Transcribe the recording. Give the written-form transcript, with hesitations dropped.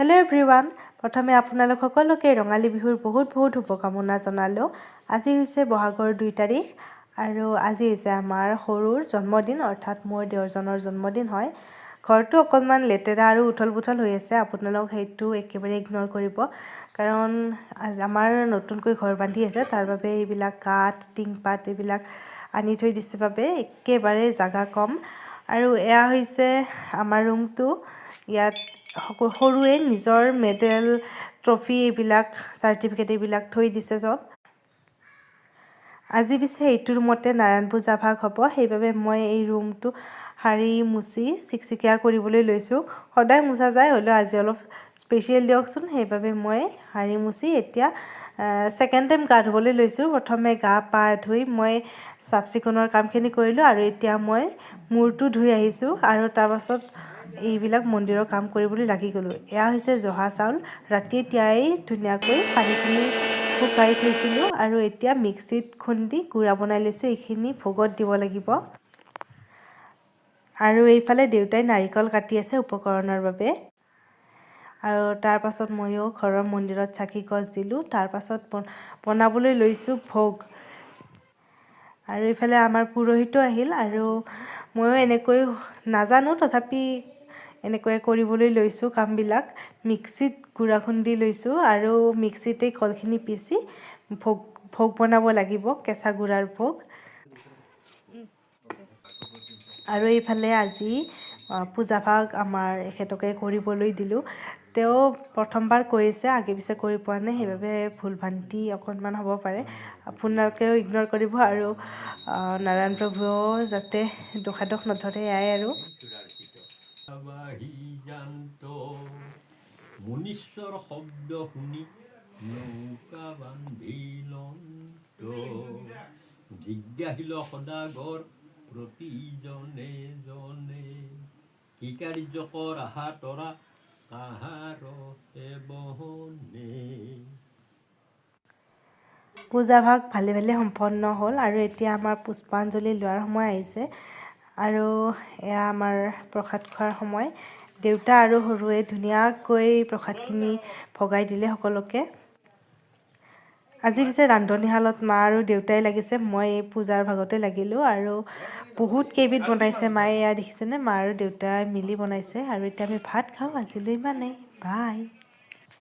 Hello' everyone, প্ৰথমে আপোনালোক সকলোকে ৰঙালী বিহুৰ বহুত শুভকামনা জনালোঁ। আজি হৈছে বহাগৰ 2 তাৰিখ আৰু আজি হৈছে আমাৰ সৰুৰ জন্মদিন, অৰ্থাৎ মোৰ দেওৰজনৰ জন্মদিন হয়। ঘৰটো অকণমান লেতেৰা আৰু উথল পুথল হৈ আছে, আপোনালোক সেইটো একেবাৰে ইগন'ৰ কৰিব, কাৰণ আমাৰ নতুনকৈ ঘৰ বান্ধি আছে, তাৰ বাবে এইবিলাক কাঠ টিংপাত এইবিলাক আনি থৈ দিছে বাবে একেবাৰে জাগা কম। আৰু এয়া হৈছে আমাৰ ৰুমটো। ইয়াত সৰুৱে নিজৰ মেডেল ট্ৰফি এইবিলাক চাৰ্টিফিকেট এইবিলাক থৈ দিছে চব। আজি পিছে এইটো ৰুমতে নাৰায়ণ পূজা ভাগ হ'ব, সেইবাবে মই এই ৰুমটো সাৰি মুচি চিকচিকীয়া কৰিবলৈ লৈছোঁ। সদায় মোচা যায়, হ'লেও আজি অলপ স্পেচিয়েল দিয়কচোন, সেইবাবে মই সাৰি মুচি এতিয়া ছেকেণ্ড টাইম গা ধুবলৈ লৈছোঁ। প্ৰথমে গা পা ধুই মই চাফ চিকুণৰ কামখিনি কৰিলোঁ আৰু এতিয়া মই মূৰটো ধুই আহিছোঁ আৰু তাৰপাছত এইবিলাক মন্দিৰৰ কাম কৰিবলৈ লাগি গ'লোঁ। এয়া হৈছে জহা চাউল, ৰাতিয়ে তিয়াই ধুনীয়াকৈ পানীখিনি শুকাই থৈছিলোঁ আৰু এতিয়া মিক্সিত খুন্দি গুড়া বনাই লৈছোঁ। এইখিনি ভোগত দিব লাগিব। আৰু এইফালে দেউতাই নাৰিকল কাটি আছে উপকৰণৰ বাবে। আৰু তাৰপাছত ময়ো ঘৰৰ মন্দিৰত চাকি গছ দিলোঁ। তাৰপাছত বনাবলৈ লৈছোঁ ভোগ। আৰু এইফালে আমাৰ পুৰোহিতো আহিল আৰু ময়ো এনেকৈ নাজানো, তথাপি এনেকৈ কৰিবলৈ লৈছোঁ কামবিলাক। মিক্সিত গুড়া খুন্দি লৈছোঁ আৰু মিক্সিতেই কলখিনি পিচি ভোগ বনাব লাগিব, কেঁচা গুড়াৰ ভোগ। আৰু এইফালে আজি পূজাভাগ আমাৰ এখেতকে কৰিবলৈ দিলোঁ। তেওঁ প্ৰথমবাৰ কৰিছে, আগে পিছে কৰি পোৱা নাই, সেইবাবে ভুল ভ্ৰান্তি অকণমান হ'ব পাৰে, আপোনালোকেও ইগন'ৰ কৰিব। আৰু নাৰায়ণ প্ৰভুৱেও যাতে দোষাদোষ নধৰে, এয়াই আৰু। মুনীশ্বৰ শব্দ শুনি নৌকা বান্ধিল জিজ্ঞাসিল সদাগৰ প্ৰতিজনে জনে, কি কাৰ্য কৰা তৰা কাহাৰ বহনে। পূজাভাগ ভালে ভালে সম্পন্ন হ'ল আৰু এতিয়া আমাৰ পুষ্পাঞ্জলি লোৱাৰ সময় আহিছে আৰু এয়া আমাৰ প্ৰসাদ খোৱাৰ সময়। দেউতা আৰু সৰুৱে ধুনীয়াকৈ প্ৰসাদখিনি ভগাই দিলে সকলোকে। আজি পিছে ৰান্ধনীশালত মা আৰু দেউতাই লাগিছে, মই এই পূজাৰ ভাগতে লাগিলোঁ। আৰু বহুত কেইবিধ বনাইছে মায়ে, এয়া দেখিছেনে, মা আৰু দেউতাই মিলি বনাইছে। আৰু এতিয়া আমি ভাত খাওঁ, আজিলৈ ইমানেই, বাই।